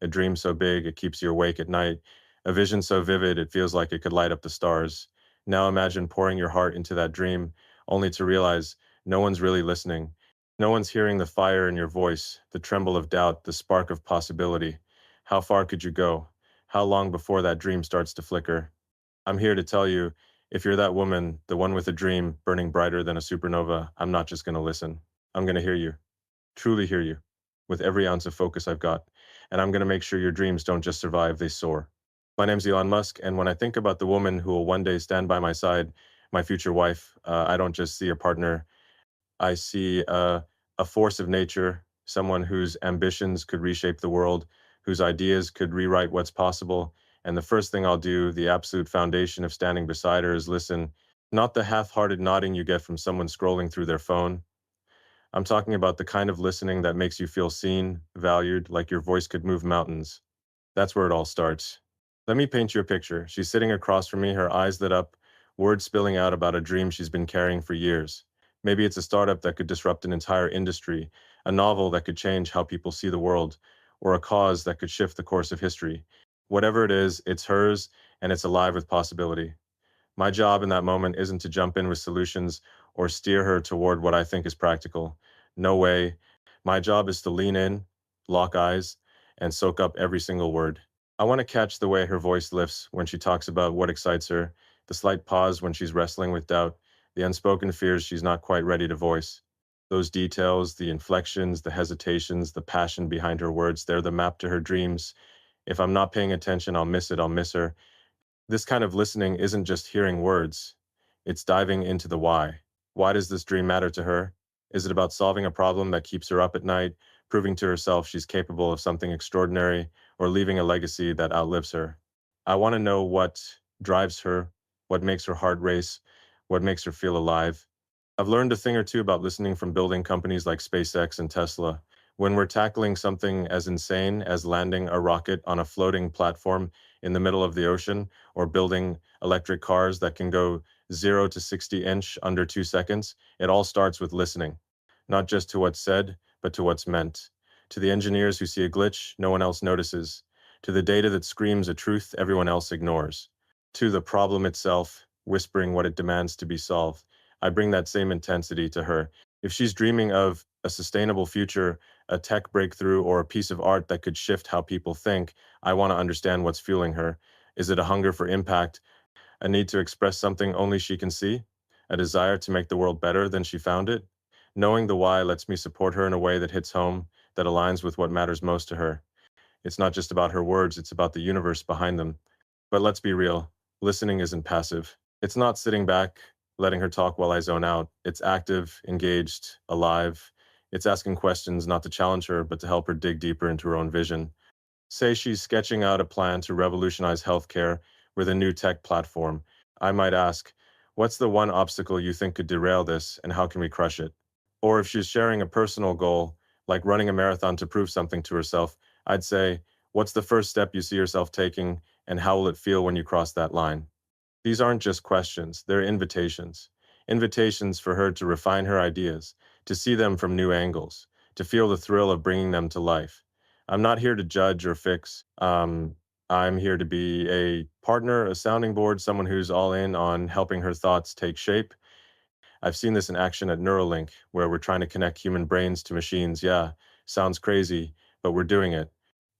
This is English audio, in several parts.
a dream so big it keeps you awake at night, a vision so vivid it feels like it could light up the stars. Now imagine pouring your heart into that dream, only to realize no one's really listening. No one's hearing the fire in your voice, the tremble of doubt, the spark of possibility. How far could you go? How long before that dream starts to flicker? I'm here to tell you, if you're that woman, the one with a dream burning brighter than a supernova, I'm not just going to listen. I'm going to hear you, truly hear you, with every ounce of focus I've got. And I'm going to make sure your dreams don't just survive, they soar. My name's Elon Musk, and when I think about the woman who will one day stand by my side, my future wife, I don't just see a partner. I see a force of nature, someone whose ambitions could reshape the world, whose ideas could rewrite what's possible. And the first thing I'll do, the absolute foundation of standing beside her, is listen, not the half hearted nodding you get from someone scrolling through their phone. I'm talking about the kind of listening that makes you feel seen, valued, like your voice could move mountains. That's where it all starts. Let me paint you a picture. She's sitting across from me, her eyes lit up, words spilling out about a dream she's been carrying for years. Maybe it's a startup that could disrupt an entire industry, a novel that could change how people see the world, or a cause that could shift the course of history. Whatever it is, it's hers, and it's alive with possibility. My job in that moment isn't to jump in with solutions or steer her toward what I think is practical. No way. My job is to lean in, lock eyes, and soak up every single word. I want to catch the way her voice lifts when she talks about what excites her, the slight pause when she's wrestling with doubt, the unspoken fears she's not quite ready to voice. Those details, the inflections, the hesitations, the passion behind her words, they're the map to her dreams. If I'm not paying attention, I'll miss it, I'll miss her. This kind of listening isn't just hearing words, it's diving into the why. Why does this dream matter to her? Is it about solving a problem that keeps her up at night, proving to herself she's capable of something extraordinary, or leaving a legacy that outlives her? I want to know what drives her, what makes her heart race, what makes her feel alive. I've learned a thing or two about listening from building companies like SpaceX and Tesla. When we're tackling something as insane as landing a rocket on a floating platform in the middle of the ocean, or building electric cars that can go 0 to 60 inch under 2 seconds, it all starts with listening. Not just to what's said, but to what's meant. To the engineers who see a glitch no one else notices. To the data that screams a truth everyone else ignores. To the problem itself, whispering what it demands to be solved. I bring that same intensity to her. If she's dreaming of a sustainable future, a tech breakthrough, or a piece of art that could shift how people think, I want to understand what's fueling her. Is it a hunger for impact, a need to express something only she can see, a desire to make the world better than she found it? Knowing the why lets me support her in a way that hits home, that aligns with what matters most to her. It's not just about her words, it's about the universe behind them. But let's be real, listening isn't passive. It's not sitting back, letting her talk while I zone out. It's active, engaged, alive. It's asking questions not to challenge her, but to help her dig deeper into her own vision. Say she's sketching out a plan to revolutionize healthcare with a new tech platform. I might ask, what's the one obstacle you think could derail this, and how can we crush it? Or if she's sharing a personal goal, like running a marathon to prove something to herself, I'd say, what's the first step you see yourself taking, and how will it feel when you cross that line? These aren't just questions, they're invitations. Invitations for her to refine her ideas, to see them from new angles, to feel the thrill of bringing them to life. I'm not here to judge or fix. I'm here to be a partner, a sounding board, someone who's all in on helping her thoughts take shape. I've seen this in action at Neuralink, where we're trying to connect human brains to machines. Yeah, sounds crazy, but we're doing it.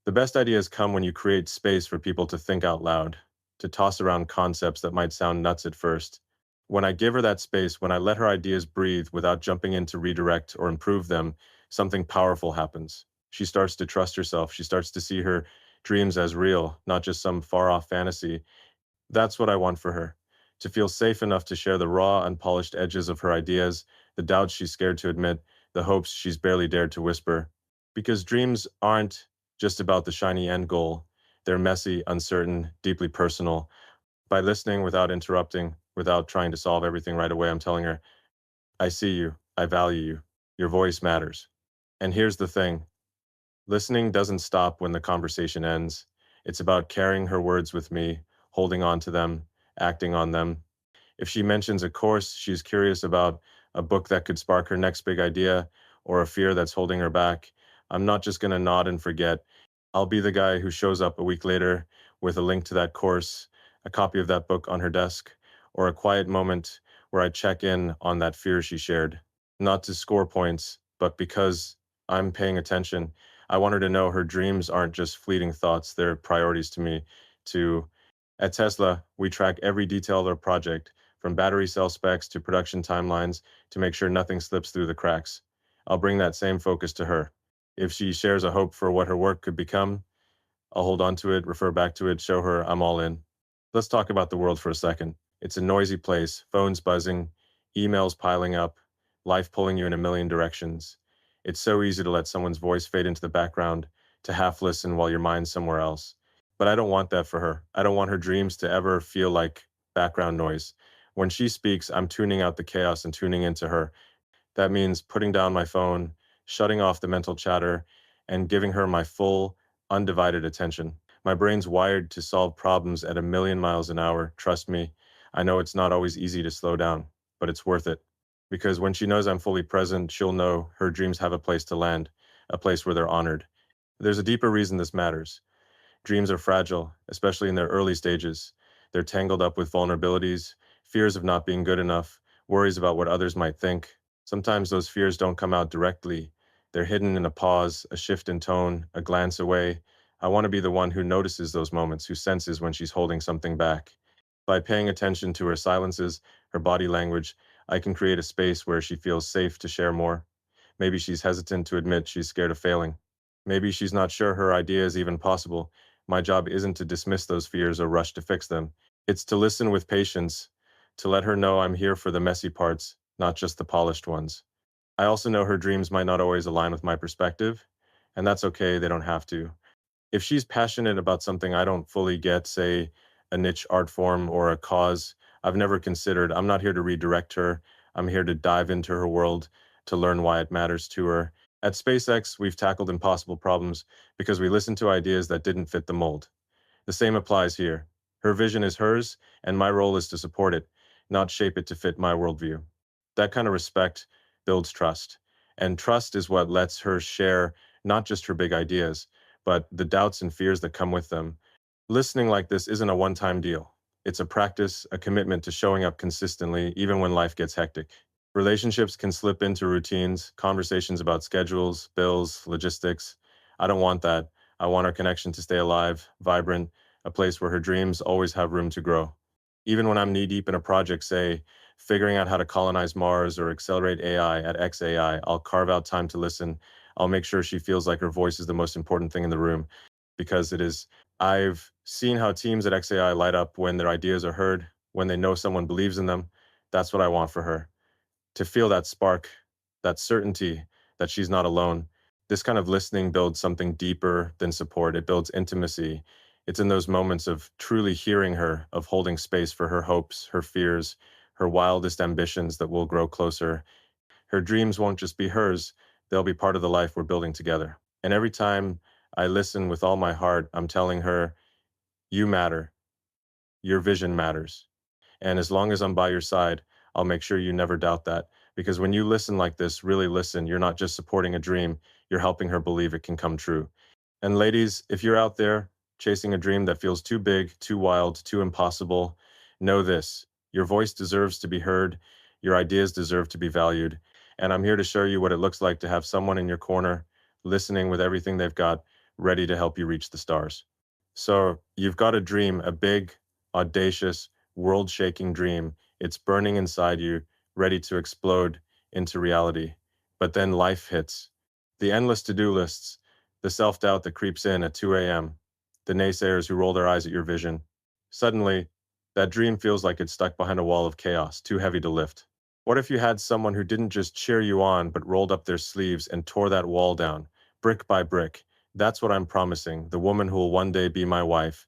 The best ideas come when you create space for people to think out loud, to toss around concepts that might sound nuts at first. When I give her that space, when I let her ideas breathe without jumping in to redirect or improve them, something powerful happens. She starts to trust herself. She starts to see her dreams as real, not just some far off fantasy. That's what I want for her. To feel safe enough to share the raw, unpolished edges of her ideas, the doubts she's scared to admit, the hopes she's barely dared to whisper. Because dreams aren't just about the shiny end goal. They're messy, uncertain, deeply personal. By listening without interrupting, without trying to solve everything right away, I'm telling her, I see you, I value you, your voice matters. And here's the thing, listening doesn't stop when the conversation ends. It's about carrying her words with me, holding on to them, acting on them. If she mentions a course she's curious about, a book that could spark her next big idea, or a fear that's holding her back, I'm not just going to nod and forget. I'll be the guy who shows up a week later with a link to that course, a copy of that book on her desk, or a quiet moment where I check in on that fear she shared. Not to score points, but because I'm paying attention. I want her to know her dreams aren't just fleeting thoughts, they're priorities to me. To At Tesla, we track every detail of our project, from battery cell specs to production timelines, to make sure nothing slips through the cracks. I'll bring that same focus to her. If she shares a hope for what her work could become, I'll hold on to it, refer back to it, show her I'm all in. Let's talk about the world for a second. It's a noisy place, phones buzzing, emails piling up, life pulling you in a million directions. It's so easy to let someone's voice fade into the background, to half listen while your mind's somewhere else. But I don't want that for her. I don't want her dreams to ever feel like background noise. When she speaks, I'm tuning out the chaos and tuning into her. That means putting down my phone, shutting off the mental chatter, and giving her my full, undivided attention. My brain's wired to solve problems at a million miles an hour. Trust me, I know it's not always easy to slow down, but it's worth it. Because when she knows I'm fully present, she'll know her dreams have a place to land, a place where they're honored. There's a deeper reason this matters. Dreams are fragile, especially in their early stages. They're tangled up with vulnerabilities, fears of not being good enough, worries about what others might think. Sometimes those fears don't come out directly. They're hidden in a pause, a shift in tone, a glance away. I want to be the one who notices those moments, who senses when she's holding something back. By paying attention to her silences, her body language, I can create a space where she feels safe to share more. Maybe she's hesitant to admit she's scared of failing. Maybe she's not sure her idea is even possible. My job isn't to dismiss those fears or rush to fix them. It's to listen with patience, to let her know I'm here for the messy parts, not just the polished ones. I also know her dreams might not always align with my perspective, and that's okay, they don't have to. If she's passionate about something I don't fully get, say a niche art form or a cause I've never considered, I'm not here to redirect her. I'm here to dive into her world, to learn why it matters to her. At SpaceX, we've tackled impossible problems because we listened to ideas that didn't fit the mold. The same applies here. Her vision is hers, and my role is to support it, not shape it to fit my worldview. That kind of respect builds trust. And trust is what lets her share not just her big ideas, but the doubts and fears that come with them. Listening like this isn't a one time deal. It's a practice, a commitment to showing up consistently, even when life gets hectic. Relationships can slip into routines, conversations about schedules, bills, logistics. I don't want that. I want our connection to stay alive, vibrant, a place where her dreams always have room to grow. Even when I'm knee deep in a project, say, figuring out how to colonize Mars or accelerate AI at XAI, I'll carve out time to listen. I'll make sure she feels like her voice is the most important thing in the room, because it is. I've seen how teams at XAI light up when their ideas are heard, when they know someone believes in them. That's what I want for her, to feel that spark, that certainty that she's not alone. This kind of listening builds something deeper than support. It builds intimacy. It's in those moments of truly hearing her, of holding space for her hopes, her fears, her wildest ambitions, that will grow closer. Her dreams won't just be hers, they'll be part of the life we're building together. And every time I listen with all my heart, I'm telling her, you matter, your vision matters. And as long as I'm by your side, I'll make sure you never doubt that. Because when you listen like this, really listen, you're not just supporting a dream, you're helping her believe it can come true. And ladies, if you're out there chasing a dream that feels too big, too wild, too impossible, know this: your voice deserves to be heard, your ideas deserve to be valued. And I'm here to show you what it looks like to have someone in your corner, listening with everything they've got, ready to help you reach the stars. So you've got a dream, a big, audacious, world shaking dream. It's burning inside you, ready to explode into reality. But then life hits. The endless to do lists, the self doubt that creeps in at 2 a.m., the naysayers who roll their eyes at your vision. Suddenly, that dream feels like it's stuck behind a wall of chaos, too heavy to lift. What if you had someone who didn't just cheer you on, but rolled up their sleeves and tore that wall down, brick by brick? That's what I'm promising, the woman who will one day be my wife.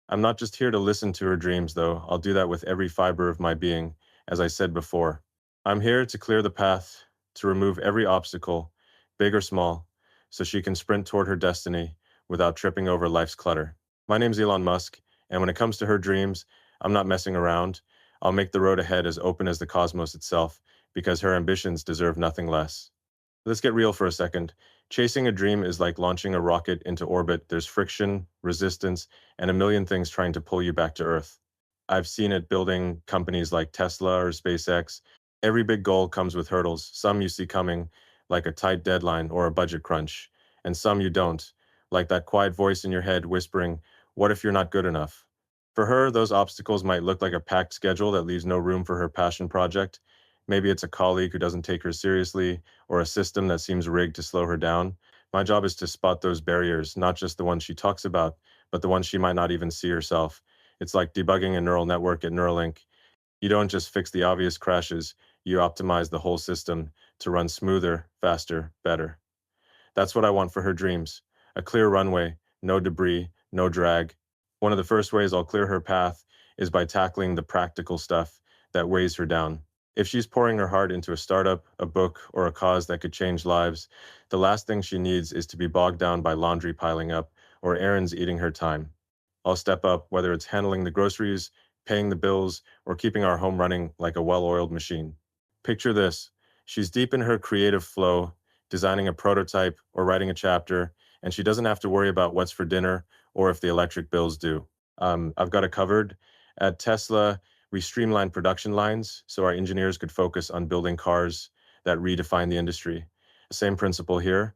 I'm not just here to listen to her dreams, though. I'll do that with every fiber of my being, as I said before. I'm here to clear the path, to remove every obstacle, big or small, so she can sprint toward her destiny without tripping over life's clutter. My name's Elon Musk, and when it comes to her dreams, I'm not messing around. I'll make the road ahead as open as the cosmos itself, because her ambitions deserve nothing less. Let's get real for a second. Chasing a dream is like launching a rocket into orbit. There's friction, resistance, and a million things trying to pull you back to Earth. I've seen it building companies like Tesla or SpaceX. Every big goal comes with hurdles. Some you see coming, like a tight deadline or a budget crunch, and some you don't, like that quiet voice in your head whispering, "What if you're not good enough?" For her, those obstacles might look like a packed schedule that leaves no room for her passion project. Maybe it's a colleague who doesn't take her seriously, or a system that seems rigged to slow her down. My job is to spot those barriers, not just the ones she talks about, but the ones she might not even see herself. It's like debugging a neural network at Neuralink. You don't just fix the obvious crashes, you optimize the whole system to run smoother, faster, better. That's what I want for her dreams. A clear runway, no debris, no drag. One of the first ways I'll clear her path is by tackling the practical stuff that weighs her down. If she's pouring her heart into a startup, a book, or a cause that could change lives, the last thing she needs is to be bogged down by laundry piling up or errands eating her time. I'll step up, whether it's handling the groceries, paying the bills, or keeping our home running like a well-oiled machine. Picture this. She's deep in her creative flow, designing a prototype or writing a chapter, and she doesn't have to worry about what's for dinner or if the electric bills due. I've got it covered. At Tesla, we streamlined production lines so our engineers could focus on building cars that redefine the industry. Same principle here.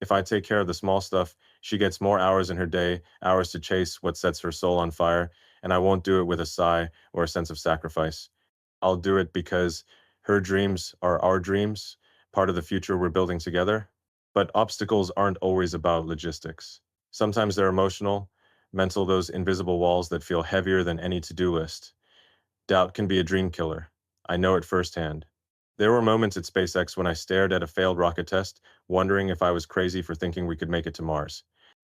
If I take care of the small stuff, she gets more hours in her day, hours to chase what sets her soul on fire, and I won't do it with a sigh or a sense of sacrifice. I'll do it because her dreams are our dreams, part of the future we're building together. But obstacles aren't always about logistics. Sometimes they're emotional, mental, those invisible walls that feel heavier than any to-do list. Doubt can be a dream killer. I know it firsthand. There were moments at SpaceX when I stared at a failed rocket test, wondering if I was crazy for thinking we could make it to Mars.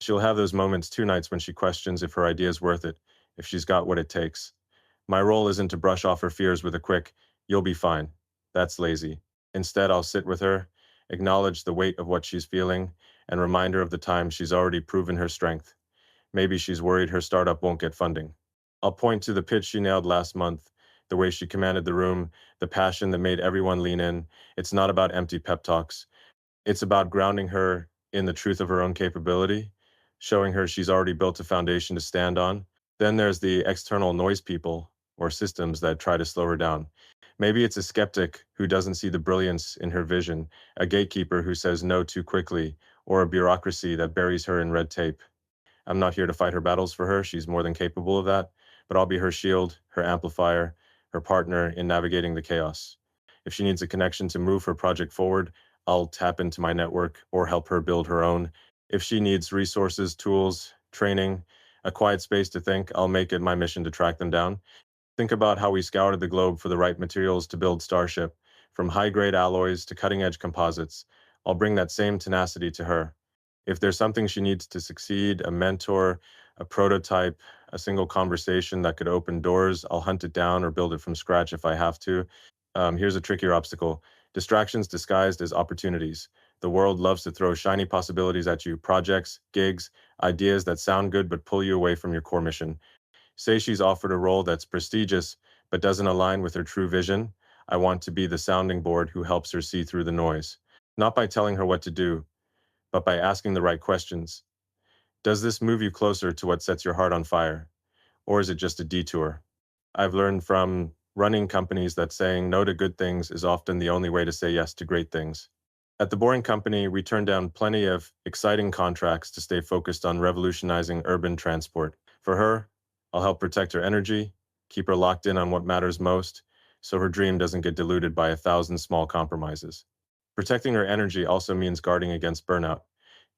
She'll have those moments two nights when she questions if her idea is worth it, if she's got what it takes. My role isn't to brush off her fears with a quick, "You'll be fine." That's lazy. Instead, I'll sit with her, acknowledge the weight of what she's feeling, and remind her of the time she's already proven her strength. Maybe she's worried her startup won't get funding. I'll point to the pitch she nailed last month, the way she commanded the room, the passion that made everyone lean in. It's not about empty pep talks. It's about grounding her in the truth of her own capability, showing her she's already built a foundation to stand on. Then there's the external noise people or systems that try to slow her down. Maybe it's a skeptic who doesn't see the brilliance in her vision, a gatekeeper who says no too quickly, or a bureaucracy that buries her in red tape. I'm not here to fight her battles for her. She's more than capable of that. But I'll be her shield, her amplifier, her partner in navigating the chaos. If she needs a connection to move her project forward, I'll tap into my network or help her build her own. If she needs resources, tools, training, a quiet space to think, I'll make it my mission to track them down. Think about how we scoured the globe for the right materials to build Starship, from high-grade alloys to cutting-edge composites. I'll bring that same tenacity to her. If there's something she needs to succeed, a mentor, a prototype, a single conversation that could open doors, I'll hunt it down or build it from scratch if I have to. Here's a trickier obstacle: distractions disguised as opportunities. The world loves to throw shiny possibilities at you, projects, gigs, ideas that sound good but pull you away from your core mission. Say she's offered a role that's prestigious but doesn't align with her true vision. I want to be the sounding board who helps her see through the noise. Not by telling her what to do, but by asking the right questions. Does this move you closer to what sets your heart on fire? Or is it just a detour? I've learned from running companies that saying no to good things is often the only way to say yes to great things. At the Boring Company, we turned down plenty of exciting contracts to stay focused on revolutionizing urban transport. For her, I'll help protect her energy, keep her locked in on what matters most, so her dream doesn't get diluted by 1,000 small compromises. Protecting her energy also means guarding against burnout.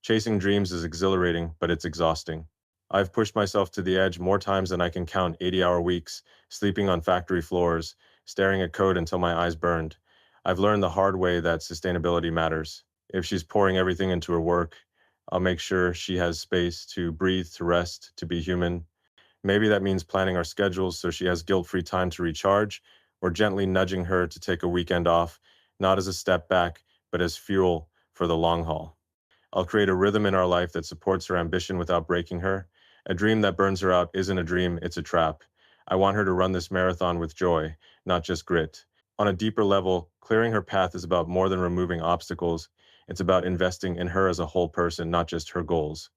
Chasing dreams is exhilarating, but it's exhausting. I've pushed myself to the edge more times than I can count: 80-hour weeks, sleeping on factory floors, staring at code until my eyes burned. I've learned the hard way that sustainability matters. If she's pouring everything into her work, I'll make sure she has space to breathe, to rest, to be human. Maybe that means planning our schedules so she has guilt-free time to recharge, or gently nudging her to take a weekend off, not as a step back, but as fuel for the long haul. I'll create a rhythm in our life that supports her ambition without breaking her. A dream that burns her out isn't a dream, it's a trap. I want her to run this marathon with joy, not just grit. On a deeper level, clearing her path is about more than removing obstacles. It's about investing in her as a whole person, not just her goals.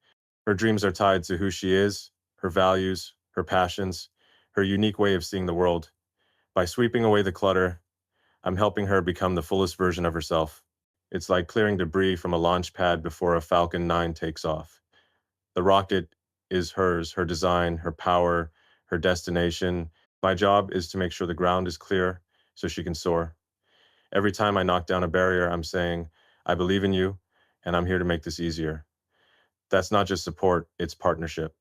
Her dreams are tied to who she is, her values, her passions, her unique way of seeing the world. By sweeping away the clutter, I'm helping her become the fullest version of herself. It's like clearing debris from a launch pad before a Falcon 9 takes off. The rocket is hers, her design, her power, her destination. My job is to make sure the ground is clear so she can soar. Every time I knock down a barrier, I'm saying, I believe in you, and I'm here to make this easier. That's not just support, it's partnership.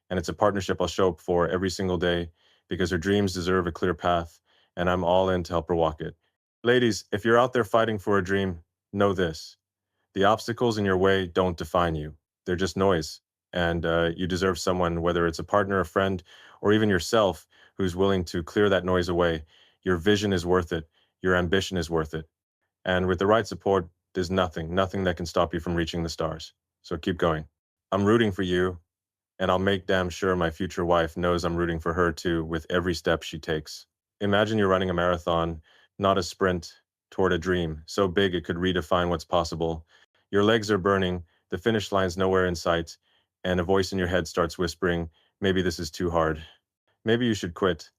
And it's a partnership I'll show up for every single day because her dreams deserve a clear path, and I'm all in to help her walk it. Ladies, if you're out there fighting for a dream, know this. The obstacles in your way don't define you. They're just noise. And you deserve someone, whether it's a partner, a friend, or even yourself, who's willing to clear that noise away. Your vision is worth it. Your ambition is worth it. And with the right support, there's nothing that can stop you from reaching the stars. So keep going. I'm rooting for you, and I'll make damn sure my future wife knows I'm rooting for her too with every step she takes. Imagine you're running a marathon, not a sprint, toward a dream so big it could redefine what's possible. Your legs are burning, the finish line's nowhere in sight, and a voice in your head starts whispering, maybe this is too hard. Maybe you should quit.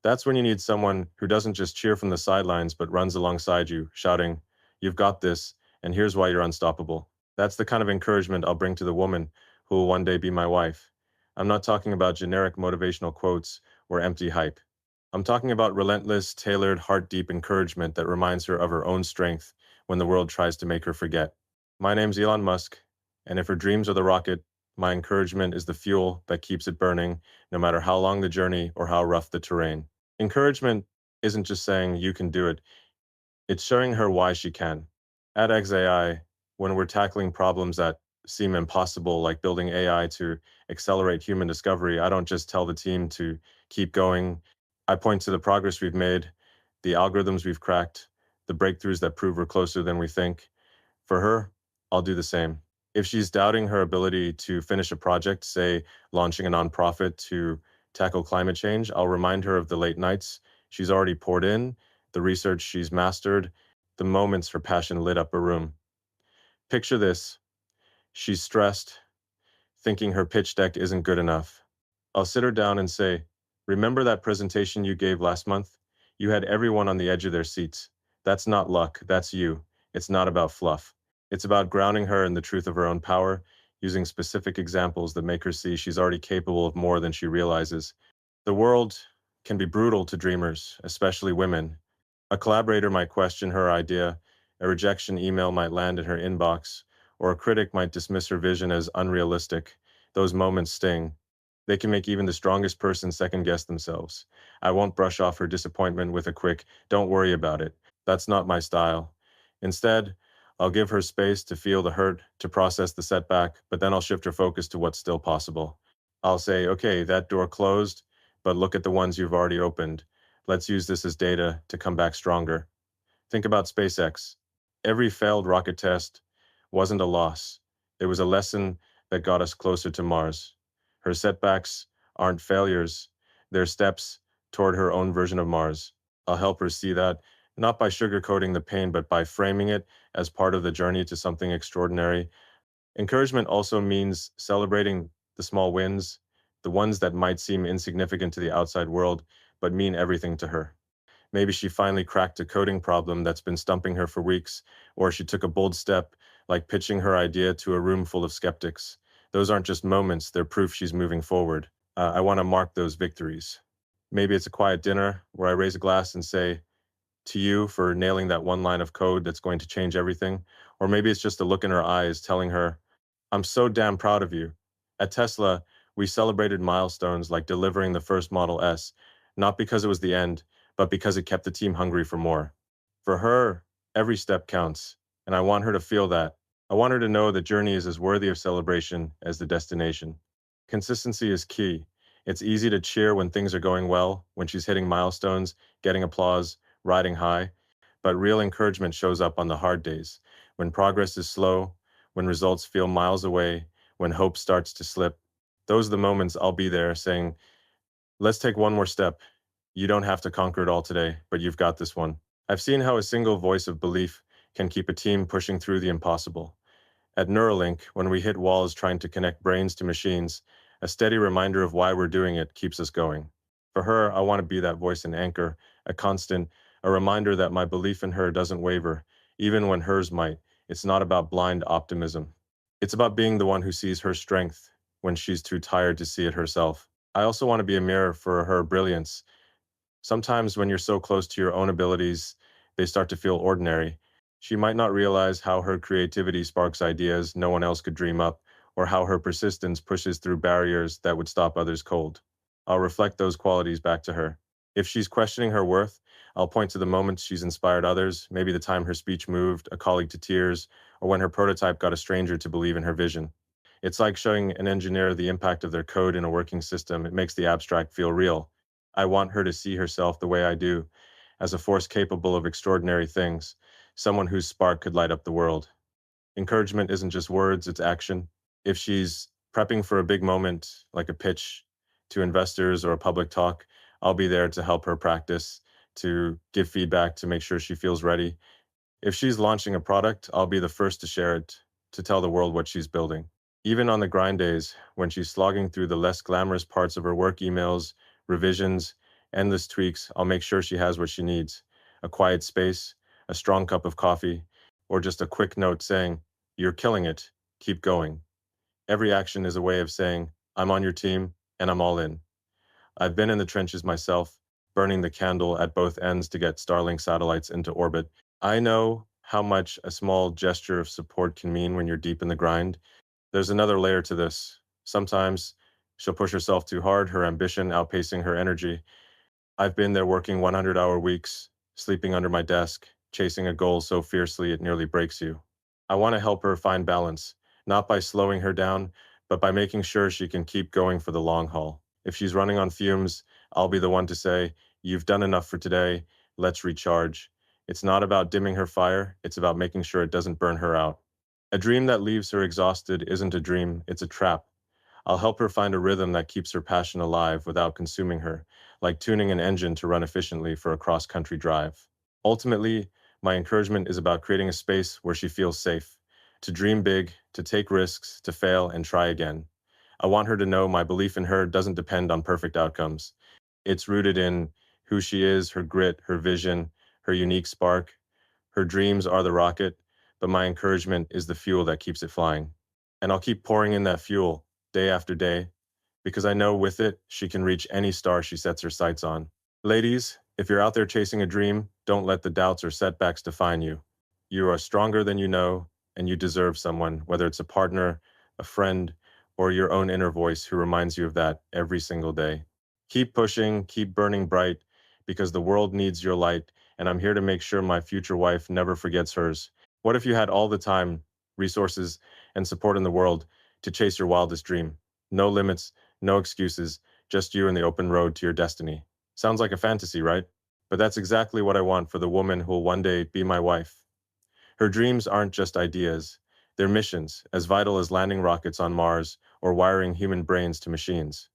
That's when you need someone who doesn't just cheer from the sidelines but runs alongside you, shouting, you've got this, and here's why you're unstoppable. That's the kind of encouragement I'll bring to the woman who will one day be my wife. I'm not talking about generic motivational quotes or empty hype. I'm talking about relentless, tailored, heart-deep encouragement that reminds her of her own strength when the world tries to make her forget. My name's Elon Musk, and if her dreams are the rocket, my encouragement is the fuel that keeps it burning, no matter how long the journey or how rough the terrain. Encouragement isn't just saying you can do it, it's showing her why she can. At XAI, when we're tackling problems that seem impossible, like building AI to accelerate human discovery, I don't just tell the team to keep going. I point to the progress we've made, the algorithms we've cracked, the breakthroughs that prove we're closer than we think. For her, I'll do the same. If she's doubting her ability to finish a project, say launching a nonprofit to tackle climate change, I'll remind her of the late nights she's already poured in, the research she's mastered, the moments her passion lit up a room. Picture this. She's stressed, thinking her pitch deck isn't good enough. I'll sit her down and say, remember that presentation you gave last month? You had everyone on the edge of their seats. That's not luck, that's you. It's not about fluff. It's about grounding her in the truth of her own power, using specific examples that make her see she's already capable of more than she realizes. The world can be brutal to dreamers, especially women. A collaborator might question her idea, a rejection email might land in her inbox, or a critic might dismiss her vision as unrealistic. Those moments sting. They can make even the strongest person second guess themselves. I won't brush off her disappointment with a quick, don't worry about it. That's not my style. Instead, I'll give her space to feel the hurt, to process the setback, but then I'll shift her focus to what's still possible. I'll say, okay, that door closed, but look at the ones you've already opened. Let's use this as data to come back stronger. Think about SpaceX. Every failed rocket test wasn't a loss. It was a lesson that got us closer to Mars. Her setbacks aren't failures, they're steps toward her own version of Mars. I'll help her see that, not by sugarcoating the pain, but by framing it as part of the journey to something extraordinary. Encouragement also means celebrating the small wins, the ones that might seem insignificant to the outside world, but mean everything to her. Maybe she finally cracked a coding problem that's been stumping her for weeks, or she took a bold step, like pitching her idea to a room full of skeptics. Those aren't just moments, they're proof she's moving forward. I want to mark those victories. Maybe it's a quiet dinner where I raise a glass and say, to you for nailing that one line of code that's going to change everything. Or maybe it's just a look in her eyes telling her, I'm so damn proud of you. At Tesla, we celebrated milestones like delivering the first Model S, not because it was the end, but because it kept the team hungry for more. For her, every step counts, and I want her to feel that. I want her to know the journey is as worthy of celebration as the destination. Consistency is key. It's easy to cheer when things are going well, when she's hitting milestones, getting applause, riding high, but real encouragement shows up on the hard days, when progress is slow, when results feel miles away, when hope starts to slip. Those are the moments I'll be there saying, let's take one more step. You don't have to conquer it all today, but you've got this one. I've seen how a single voice of belief can keep a team pushing through the impossible. At Neuralink, when we hit walls trying to connect brains to machines, a steady reminder of why we're doing it keeps us going. For her, I want to be that voice and anchor, a constant, a reminder that my belief in her doesn't waver, even when hers might. It's not about blind optimism. It's about being the one who sees her strength when she's too tired to see it herself. I also want to be a mirror for her brilliance. Sometimes when you're so close to your own abilities, they start to feel ordinary. She might not realize how her creativity sparks ideas no one else could dream up, or how her persistence pushes through barriers that would stop others cold. I'll reflect those qualities back to her. If she's questioning her worth, I'll point to the moments she's inspired others, maybe the time her speech moved a colleague to tears, or when her prototype got a stranger to believe in her vision. It's like showing an engineer the impact of their code in a working system. It makes the abstract feel real. I want her to see herself the way I do, as a force capable of extraordinary things, someone whose spark could light up the world. Encouragement isn't just words, it's action. If she's prepping for a big moment, like a pitch to investors or a public talk, I'll be there to help her practice, to give feedback, to make sure she feels ready. If she's launching a product, I'll be the first to share it, to tell the world what she's building. Even on the grind days, when she's slogging through the less glamorous parts of her work emails, revisions, endless tweaks, I'll make sure she has what she needs: a quiet space, a strong cup of coffee, or just a quick note saying, "You're killing it, keep going." Every action is a way of saying, "I'm on your team and I'm all in." I've been in the trenches myself, burning the candle at both ends to get Starlink satellites into orbit. I know how much a small gesture of support can mean when you're deep in the grind. There's another layer to this. Sometimes she'll push herself too hard, her ambition outpacing her energy. I've been there working 100-hour weeks, sleeping under my desk, chasing a goal so fiercely it nearly breaks you. I want to help her find balance, not by slowing her down, but by making sure she can keep going for the long haul. If she's running on fumes, I'll be the one to say, "You've done enough for today, let's recharge." It's not about dimming her fire, it's about making sure it doesn't burn her out. A dream that leaves her exhausted isn't a dream, it's a trap. I'll help her find a rhythm that keeps her passion alive without consuming her, like tuning an engine to run efficiently for a cross-country drive. Ultimately, my encouragement is about creating a space where she feels safe, to dream big, to take risks, to fail and try again. I want her to know my belief in her doesn't depend on perfect outcomes. It's rooted in who she is, her grit, her vision, her unique spark. Her dreams are the rocket, but my encouragement is the fuel that keeps it flying. And I'll keep pouring in that fuel day after day, because I know with it, she can reach any star she sets her sights on. Ladies, if you're out there chasing a dream, don't let the doubts or setbacks define you. You are stronger than you know, and you deserve someone, whether it's a partner, a friend, or your own inner voice who reminds you of that every single day. Keep pushing, keep burning bright, because the world needs your light, and I'm here to make sure my future wife never forgets hers. What if you had all the time, resources, and support in the world to chase your wildest dream? No limits, no excuses, just you and the open road to your destiny. Sounds like a fantasy, right? But that's exactly what I want for the woman who will one day be my wife. Her dreams aren't just ideas, they're missions, as vital as landing rockets on Mars or wiring human brains to machines.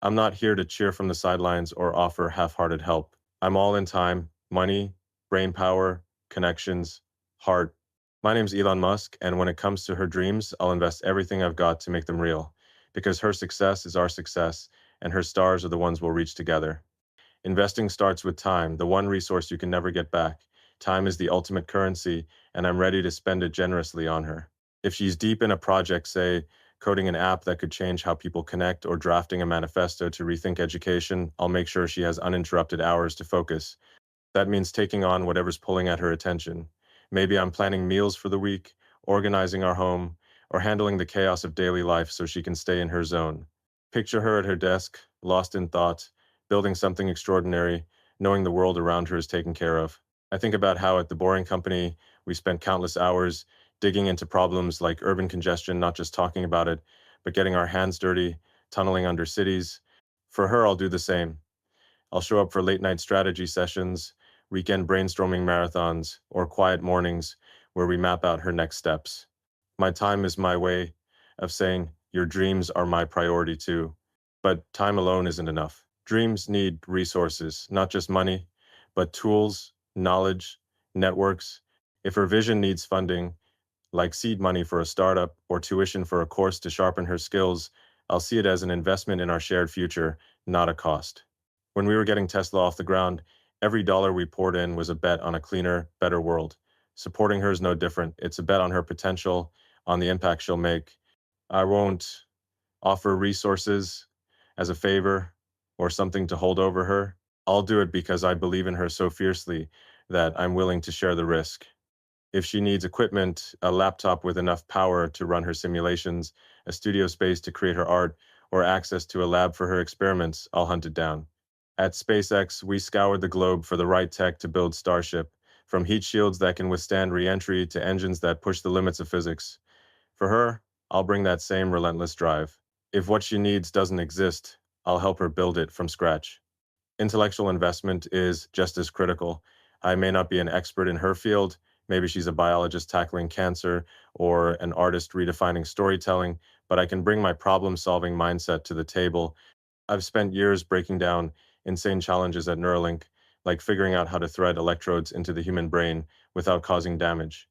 I'm not here to cheer from the sidelines or offer half-hearted help. I'm all in time, money, brain power, connections, heart. My name's Elon Musk, and when it comes to her dreams, I'll invest everything I've got to make them real. Because her success is our success, and her stars are the ones we'll reach together. Investing starts with time, the one resource you can never get back. Time is the ultimate currency, and I'm ready to spend it generously on her. If she's deep in a project, say, coding an app that could change how people connect or drafting a manifesto to rethink education, I'll make sure she has uninterrupted hours to focus. That means taking on whatever's pulling at her attention. Maybe I'm planning meals for the week, organizing our home, or handling the chaos of daily life so she can stay in her zone. Picture her at her desk, lost in thought, building something extraordinary, knowing the world around her is taken care of. I think about how at the Boring Company, we spent countless hours digging into problems like urban congestion, not just talking about it, but getting our hands dirty, tunneling under cities. For her, I'll do the same. I'll show up for late night strategy sessions, weekend brainstorming marathons, or quiet mornings where we map out her next steps. My time is my way of saying, your dreams are my priority too. But time alone isn't enough. Dreams need resources, not just money, but tools, knowledge, networks. If her vision needs funding, like seed money for a startup or tuition for a course to sharpen her skills, I'll see it as an investment in our shared future, not a cost. When we were getting Tesla off the ground, every dollar we poured in was a bet on a cleaner, better world. Supporting her is no different. It's a bet on her potential, on the impact she'll make. I won't offer resources as a favor or something to hold over her. I'll do it because I believe in her so fiercely that I'm willing to share the risk. If she needs equipment, a laptop with enough power to run her simulations, a studio space to create her art, or access to a lab for her experiments, I'll hunt it down. At SpaceX, we scoured the globe for the right tech to build Starship, from heat shields that can withstand re-entry to engines that push the limits of physics. For her, I'll bring that same relentless drive. If what she needs doesn't exist, I'll help her build it from scratch. Intellectual investment is just as critical. I may not be an expert in her field, maybe she's a biologist tackling cancer or an artist redefining storytelling, but I can bring my problem solving mindset to the table. I've spent years breaking down insane challenges at Neuralink, like figuring out how to thread electrodes into the human brain without causing damage.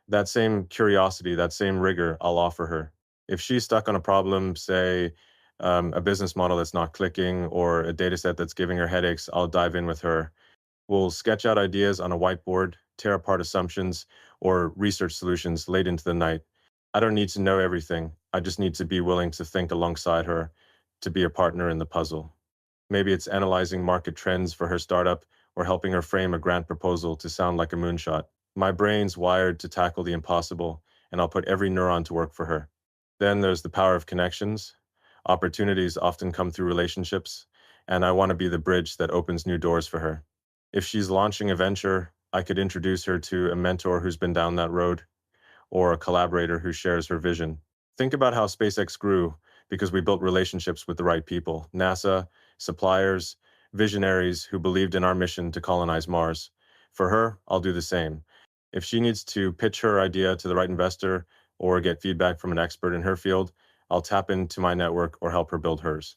That same curiosity, that same rigor, I'll offer her. If she's stuck on a problem, say a business model that's not clicking or a data set that's giving her headaches, I'll dive in with her. We'll sketch out ideas on a whiteboard, tear apart assumptions, or research solutions late into the night. I don't need to know everything. I just need to be willing to think alongside her, to be a partner in the puzzle. Maybe it's analyzing market trends for her startup or helping her frame a grant proposal to sound like a moonshot. My brain's wired to tackle the impossible, and I'll put every neuron to work for her. Then there's the power of connections. Opportunities often come through relationships, and I want to be the bridge that opens new doors for her. If she's launching a venture, I could introduce her to a mentor who's been down that road or a collaborator who shares her vision. Think about how SpaceX grew because we built relationships with the right people: NASA, suppliers, visionaries who believed in our mission to colonize Mars. For her, I'll do the same. If she needs to pitch her idea to the right investor or get feedback from an expert in her field, I'll tap into my network or help her build hers.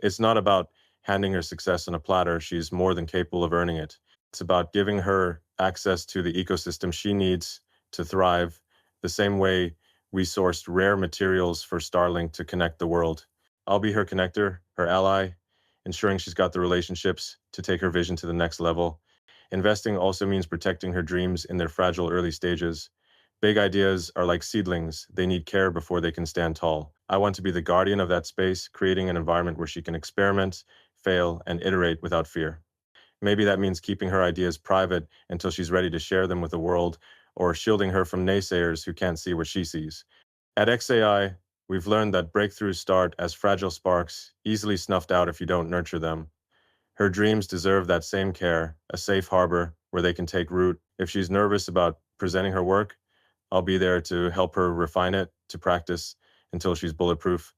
It's not about handing her success on a platter. She's more than capable of earning it. It's about giving her access to the ecosystem she needs to thrive, the same way we sourced rare materials for Starlink to connect the world. I'll be her connector, her ally, ensuring she's got the relationships to take her vision to the next level. Investing also means protecting her dreams in their fragile early stages. Big ideas are like seedlings, they need care before they can stand tall. I want to be the guardian of that space, creating an environment where she can experiment, fail, and iterate without fear. Maybe that means keeping her ideas private until she's ready to share them with the world, or shielding her from naysayers who can't see what she sees. At XAI, we've learned that breakthroughs start as fragile sparks, easily snuffed out if you don't nurture them. Her dreams deserve that same care, a safe harbor where they can take root. If she's nervous about presenting her work, I'll be there to help her refine it, to practice until she's bulletproof.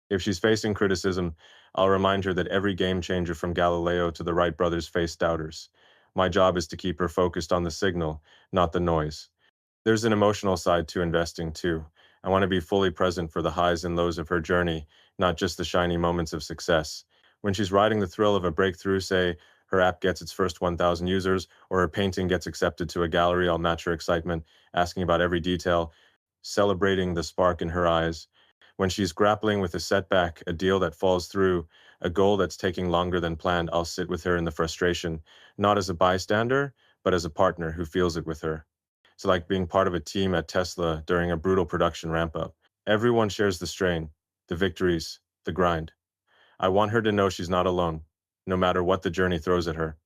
If she's facing criticism, I'll remind her that every game changer from Galileo to the Wright brothers faced doubters. My job is to keep her focused on the signal, not the noise. There's an emotional side to investing too. I want to be fully present for the highs and lows of her journey, not just the shiny moments of success. When she's riding the thrill of a breakthrough, say her app gets its first 1,000 users or her painting gets accepted to a gallery, I'll match her excitement, asking about every detail, celebrating the spark in her eyes. When she's grappling with a setback, a deal that falls through, a goal that's taking longer than planned, I'll sit with her in the frustration, not as a bystander, but as a partner who feels it with her. It's like being part of a team at Tesla during a brutal production ramp up. Everyone shares the strain, the victories, the grind. I want her to know she's not alone, no matter what the journey throws at her.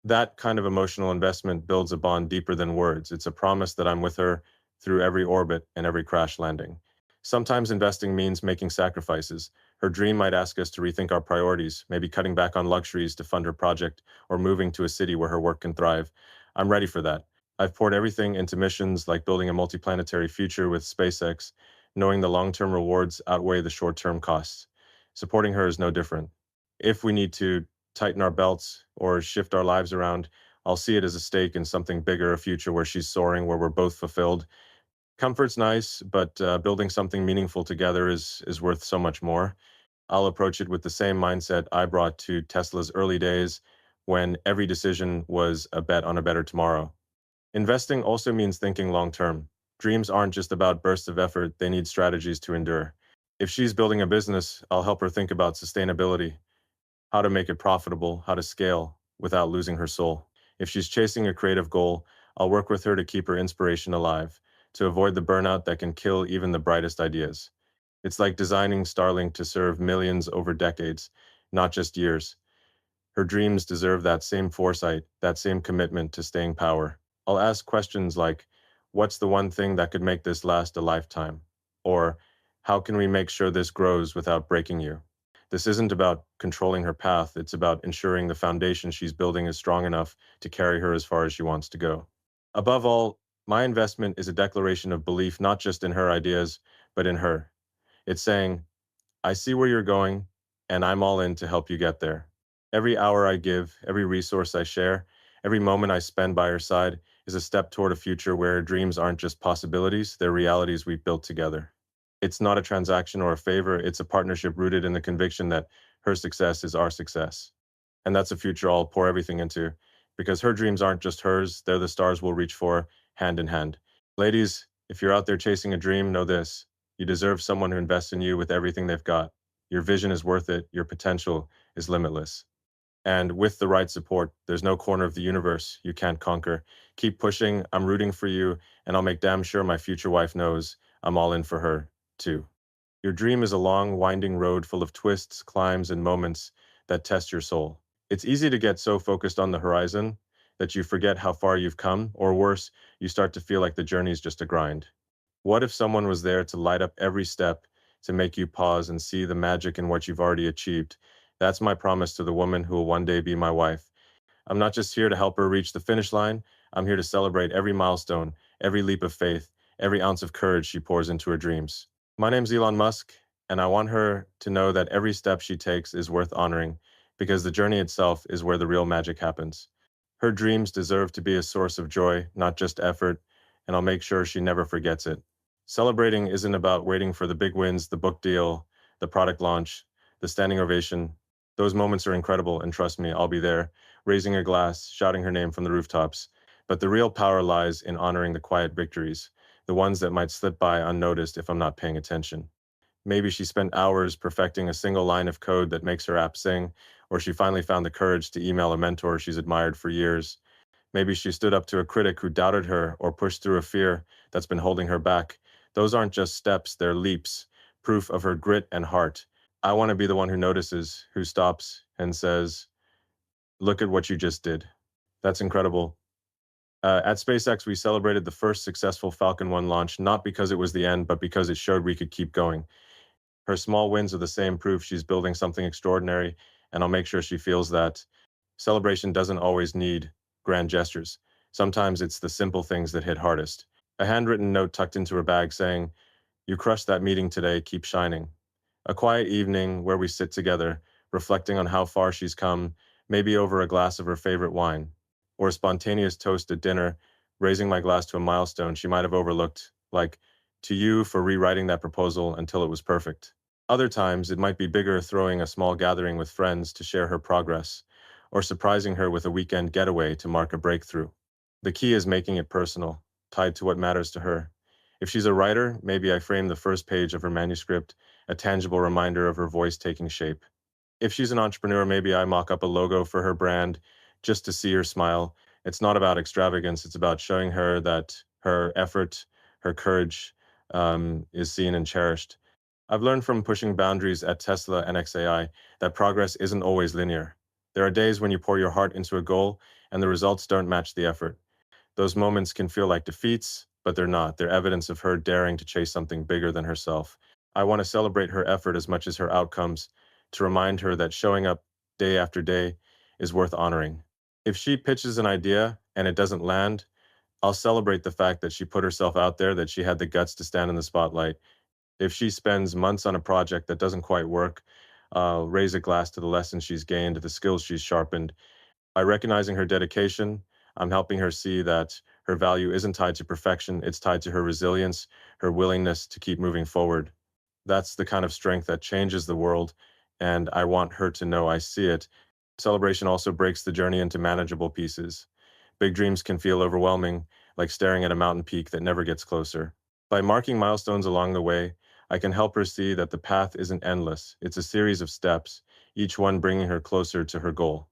That kind of emotional investment builds a bond deeper than words. It's a promise that I'm with her through every orbit and every crash landing. Sometimes investing means making sacrifices. Her dream might ask us to rethink our priorities, maybe cutting back on luxuries to fund her project or moving to a city where her work can thrive. I'm ready for that. I've poured everything into missions like building a multiplanetary future with SpaceX, knowing the long-term rewards outweigh the short-term costs. Supporting her is no different. If we need to tighten our belts or shift our lives around, I'll see it as a stake in something bigger, a future where she's soaring, where we're both fulfilled. Comfort's nice, but building something meaningful together is worth so much more. I'll approach it with the same mindset I brought to Tesla's early days when every decision was a bet on a better tomorrow. Investing also means thinking long term. Dreams aren't just about bursts of effort, they need strategies to endure. If she's building a business, I'll help her think about sustainability, how to make it profitable, how to scale without losing her soul. If she's chasing a creative goal, I'll work with her to keep her inspiration alive, to avoid the burnout that can kill even the brightest ideas. It's like designing Starlink to serve millions over decades, not just years. Her dreams deserve that same foresight, that same commitment to staying power. I'll ask questions like, what's the one thing that could make this last a lifetime? Or, how can we make sure this grows without breaking you? This isn't about controlling her path, it's about ensuring the foundation she's building is strong enough to carry her as far as she wants to go. Above all, my investment is a declaration of belief not just in her ideas, but in her. It's saying, I see where you're going, and I'm all in to help you get there. Every hour I give, every resource I share, every moment I spend by her side is a step toward a future where her dreams aren't just possibilities, they're realities we've built together. It's not a transaction or a favor, it's a partnership rooted in the conviction that her success is our success. And that's a future I'll pour everything into, because her dreams aren't just hers, they're the stars we'll reach for, hand in hand. Ladies, if you're out there chasing a dream, know this. You deserve someone who invests in you with everything they've got. Your vision is worth it, your potential is limitless. And with the right support, there's no corner of the universe you can't conquer. Keep pushing, I'm rooting for you, and I'll make damn sure my future wife knows I'm all in for her, too. Your dream is a long, winding road full of twists, climbs, and moments that test your soul. It's easy to get so focused on the horizon that you forget how far you've come, or worse, you start to feel like the journey's just a grind. What if someone was there to light up every step, to make you pause and see the magic in what you've already achieved? That's my promise to the woman who will one day be my wife. I'm not just here to help her reach the finish line, I'm here to celebrate every milestone, every leap of faith, every ounce of courage she pours into her dreams. My name's Elon Musk, and I want her to know that every step she takes is worth honoring, because the journey itself is where the real magic happens. Her dreams deserve to be a source of joy, not just effort, and I'll make sure she never forgets it. Celebrating isn't about waiting for the big wins, the book deal, the product launch, the standing ovation. Those moments are incredible, and trust me, I'll be there, raising a glass, shouting her name from the rooftops. But the real power lies in honoring the quiet victories, the ones that might slip by unnoticed if I'm not paying attention. Maybe she spent hours perfecting a single line of code that makes her app sing, or she finally found the courage to email a mentor she's admired for years. Maybe she stood up to a critic who doubted her or pushed through a fear that's been holding her back. Those aren't just steps, they're leaps, proof of her grit and heart. I want to be the one who notices, who stops and says, look at what you just did. That's incredible. At SpaceX, we celebrated the first successful Falcon 1 launch, not because it was the end, but because it showed we could keep going. Her small wins are the same proof she's building something extraordinary, and I'll make sure she feels that. Celebration doesn't always need grand gestures. Sometimes it's the simple things that hit hardest. A handwritten note tucked into her bag saying, you crushed that meeting today, keep shining. A quiet evening where we sit together, reflecting on how far she's come, maybe over a glass of her favorite wine. Or a spontaneous toast at dinner, raising my glass to a milestone she might have overlooked, like, to you for rewriting that proposal until it was perfect. Other times, it might be bigger, throwing a small gathering with friends to share her progress, or surprising her with a weekend getaway to mark a breakthrough. The key is making it personal, tied to what matters to her. If she's a writer, maybe I frame the first page of her manuscript, a tangible reminder of her voice taking shape. If she's an entrepreneur, maybe I mock up a logo for her brand just to see her smile. It's not about extravagance, it's about showing her that her effort, her courage is seen and cherished. I've learned from pushing boundaries at Tesla and XAI that progress isn't always linear. There are days when you pour your heart into a goal and the results don't match the effort. Those moments can feel like defeats, but they're not. They're evidence of her daring to chase something bigger than herself. I want to celebrate her effort as much as her outcomes, to remind her that showing up day after day is worth honoring. If she pitches an idea and it doesn't land, I'll celebrate the fact that she put herself out there, that she had the guts to stand in the spotlight. If she spends months on a project that doesn't quite work, raise a glass to the lessons she's gained, the skills she's sharpened. By recognizing her dedication, I'm helping her see that her value isn't tied to perfection, it's tied to her resilience, her willingness to keep moving forward. That's the kind of strength that changes the world, and I want her to know I see it. Celebration also breaks the journey into manageable pieces. Big dreams can feel overwhelming. like staring at a mountain peak that never gets closer. By marking milestones along the way, I can help her see that the path isn't endless. It's a series of steps, each one bringing her closer to her goal.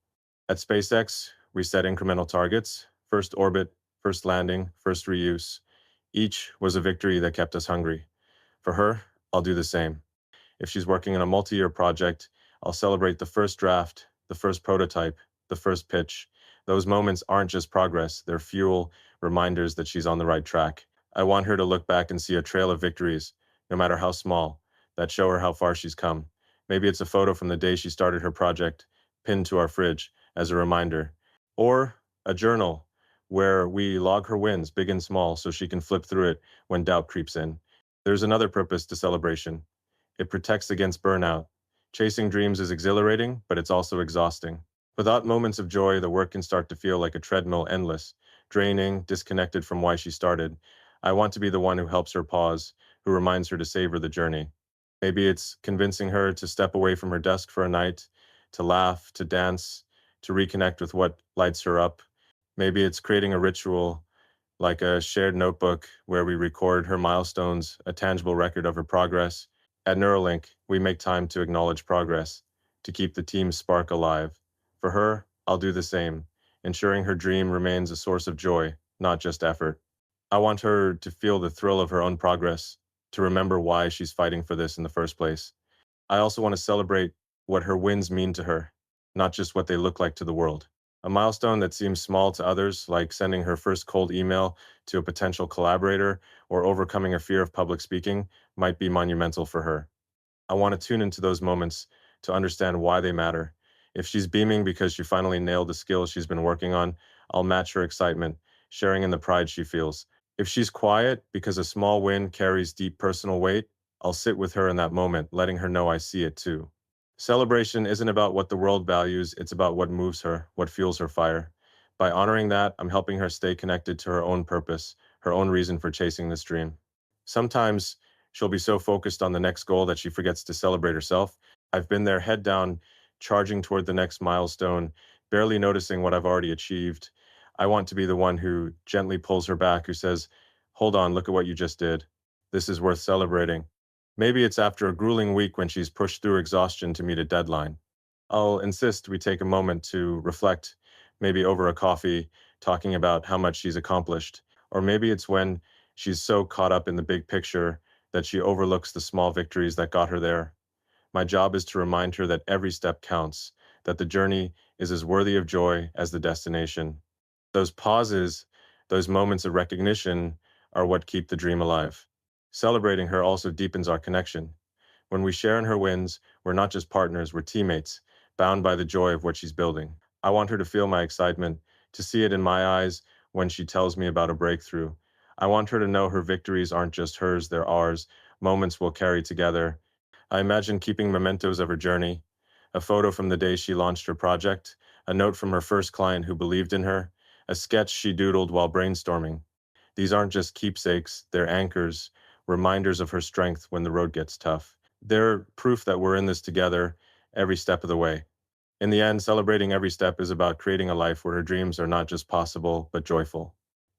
At SpaceX, we set incremental targets: first orbit, first landing, first reuse. Each was a victory that kept us hungry. For her, I'll do the same. If she's working on a multi-year project, I'll celebrate the first draft, the first prototype, the first pitch. Those moments aren't just progress, they're fuel, reminders that she's on the right track. I want her to look back and see a trail of victories, no matter how small, that show her how far she's come. Maybe it's a photo from the day she started her project, pinned to our fridge as a reminder. Or a journal where we log her wins, big and small, so she can flip through it when doubt creeps in. There's another purpose to celebration. It protects against burnout. Chasing dreams is exhilarating, but it's also exhausting. Without moments of joy, the work can start to feel like a treadmill, endless, draining, disconnected from why she started. I want to be the one who helps her pause, who reminds her to savor the journey. Maybe it's convincing her to step away from her desk for a night, to laugh, to dance, to reconnect with what lights her up. Maybe it's creating a ritual, like a shared notebook where we record her milestones, a tangible record of her progress. At Neuralink, we make time to acknowledge progress, to keep the team's spark alive. For her, I'll do the same, ensuring her dream remains a source of joy, not just effort. I want her to feel the thrill of her own progress, to remember why she's fighting for this in the first place. I also want to celebrate what her wins mean to her, not just what they look like to the world. A milestone that seems small to others, like sending her first cold email to a potential collaborator or overcoming a fear of public speaking, might be monumental for her. I want to tune into those moments to understand why they matter. If she's beaming because she finally nailed the skill she's been working on, I'll match her excitement, sharing in the pride she feels. If she's quiet because a small win carries deep personal weight, I'll sit with her in that moment, letting her know I see it too. Celebration isn't about what the world values, it's about what moves her, what fuels her fire. By honoring that, I'm helping her stay connected to her own purpose, her own reason for chasing this dream. Sometimes she'll be so focused on the next goal that she forgets to celebrate herself. I've been there, head down, charging toward the next milestone, barely noticing what I've already achieved. I want to be the one who gently pulls her back, who says, "Hold on, look at what you just did. This is worth celebrating." Maybe it's after a grueling week when she's pushed through exhaustion to meet a deadline. I'll insist we take a moment to reflect, maybe over a coffee, talking about how much she's accomplished. Or maybe it's when she's so caught up in the big picture that she overlooks the small victories that got her there. My job is to remind her that every step counts, that the journey is as worthy of joy as the destination. Those pauses, those moments of recognition, are what keep the dream alive. Celebrating her also deepens our connection. When we share in her wins, we're not just partners, we're teammates, bound by the joy of what she's building. I want her to feel my excitement, to see it in my eyes when she tells me about a breakthrough. I want her to know her victories aren't just hers, they're ours, moments we'll carry together. I imagine keeping mementos of her journey, a photo from the day she launched her project, a note from her first client who believed in her, a sketch she doodled while brainstorming. These aren't just keepsakes, they're anchors, reminders of her strength when the road gets tough. They're proof that we're in this together every step of the way. In the end, celebrating every step is about creating a life where her dreams are not just possible, but joyful.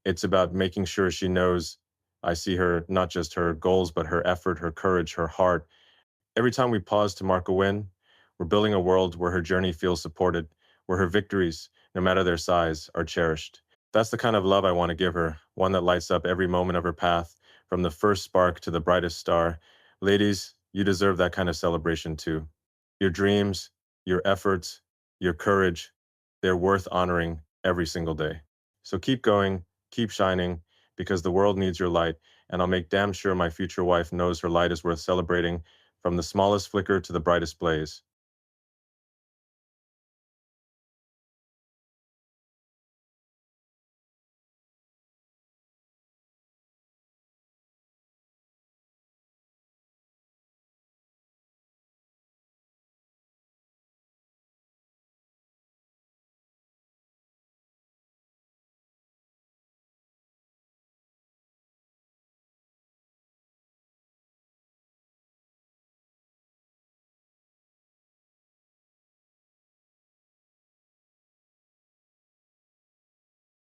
It's about making sure she knows I see her, not just her goals, but her effort, her courage, her heart. Every time we pause to mark a win, we're building a world where her journey feels supported, where her victories, no matter their size, are cherished. That's the kind of love I want to give her, one that lights up every moment of her path, from the first spark to the brightest star. Ladies, you deserve that kind of celebration too. Your dreams, your efforts, your courage, they're worth honoring every single day. So keep going, keep shining, because the world needs your light, and I'll make damn sure my future wife knows her light is worth celebrating, from the smallest flicker to the brightest blaze.